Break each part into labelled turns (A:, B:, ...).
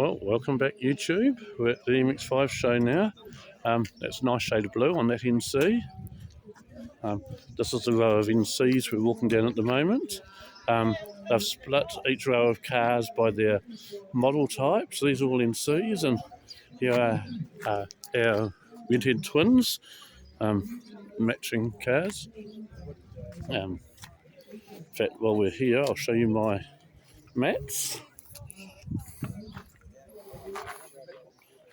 A: Well, welcome back YouTube. We're at the MX5 show now. That's a nice shade of blue on that NC. This is the row of NCs we're walking down at the moment. They've split each row of cars by their model type. So these are all NCs, and here are our redhead twins, matching cars. In fact, while we're here, I'll show you my mats.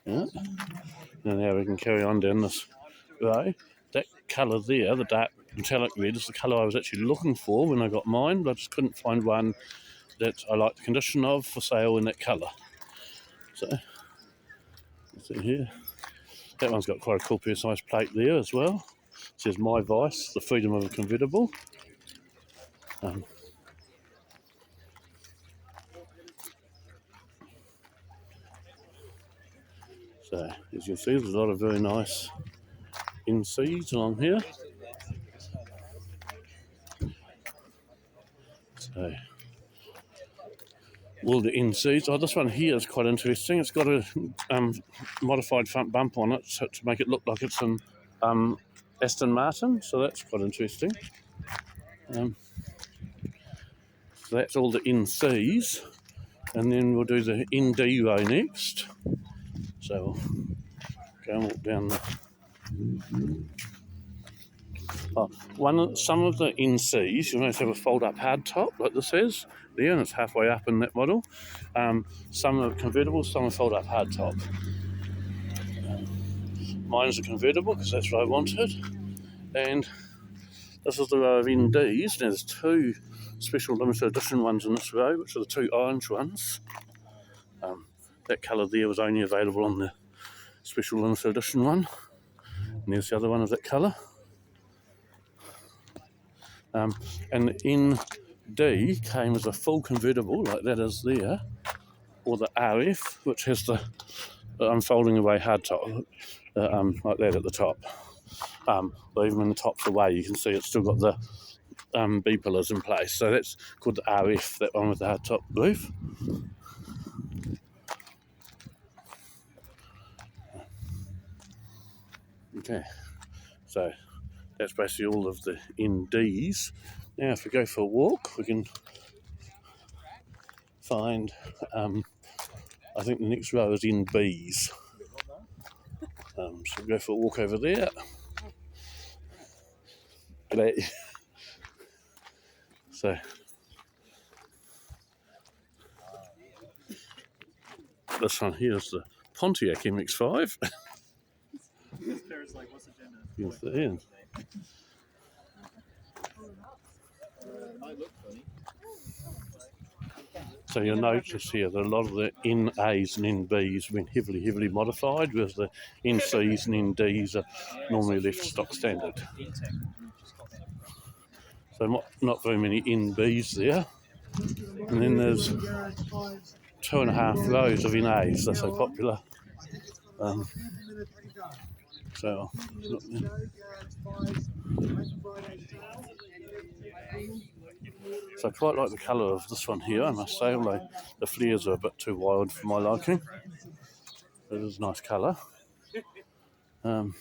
A: Yeah. And now we can carry on down this row. That colour there, the dark metallic red, is the colour I was actually looking for when I got mine, but I just couldn't find one that I like the condition of for sale in that colour. So, let's see here. That one's got quite a cool size plate there as well. It says My Vice, the freedom of a convertible. So, as you can see, there's a lot of very nice NCs along here. So, all the NCs. Oh, this one here is quite interesting. It's got a modified front bumper on it to make it look like it's an Aston Martin, so that's quite interesting. So that's all the NCs, and then we'll do the ND row next. So we'll go and walk down the... some of the NCs, you notice have a fold-up hardtop, like this is there, and it's halfway up in that model. Some are convertible, some are fold-up hardtop. Mine's a convertible because that's what I wanted, and this is the row of NDs. Now there's two special limited edition ones in this row, which are the two orange ones. That colour there was only available on the special limited edition one, and there's the other one of that colour. And the ND came as a full convertible, like that is there, or the RF, which has the unfolding away hardtop, like that at the top. But even when the top's away, you can see it's still got the B pillars in place. So that's called the RF, that one with the hardtop roof. Okay, so that's basically all of the NDs. Now, if we go for a walk, we can find, I think the next row is NBs. So we'll go for a walk over there. G'day. So, this one here is the Pontiac MX5. You can see. So you'll notice here that a lot of the NAs and NBs have been heavily modified, whereas the NCs and NDs are normally left stock standard. So not very many NBs there. And then there's 2.5 rows of NAs, they're so popular. So I quite like the colour of this one here, I must say, although the flares are a bit too wild for my liking. It is a nice colour. So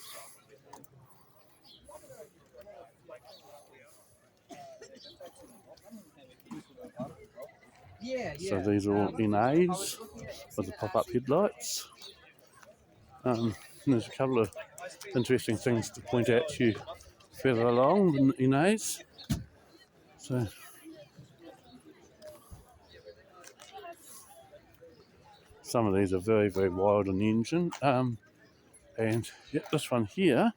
A: these are all NAs with the pop-up headlights. There's a couple of interesting things to point out to you further along in NAs. So some of these are very wild on the engine. And yeah, this one here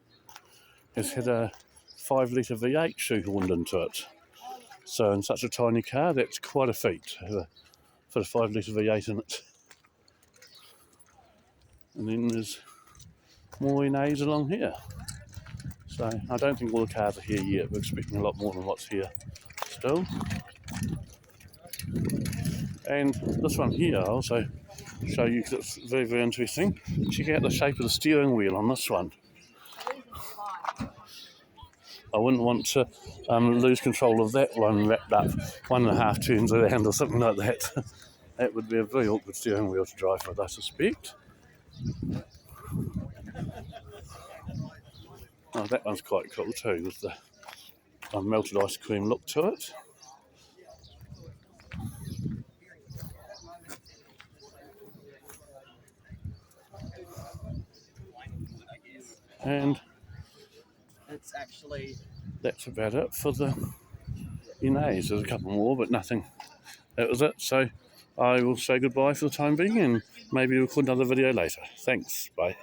A: has had a 5-litre V8 shoehorned into it. So in such a tiny car, that's quite a feat to put a 5-litre V8 in it. And then there's more NAs along here. So I don't think all the cars are here yet. We're expecting a lot more than what's here still. And this one here I'll also show you because it's very interesting. Check out the shape of the steering wheel on this one. I wouldn't want to lose control of that one wrapped up 1.5 turns around or something like that. That would be a very awkward steering wheel to drive with, I suspect. Oh, that one's quite cool too, with the melted ice cream look to it. And that's about it for the Inés. There's a couple more, but nothing. That was it. So I will say goodbye for the time being, and maybe we'll record another video later. Thanks. Bye.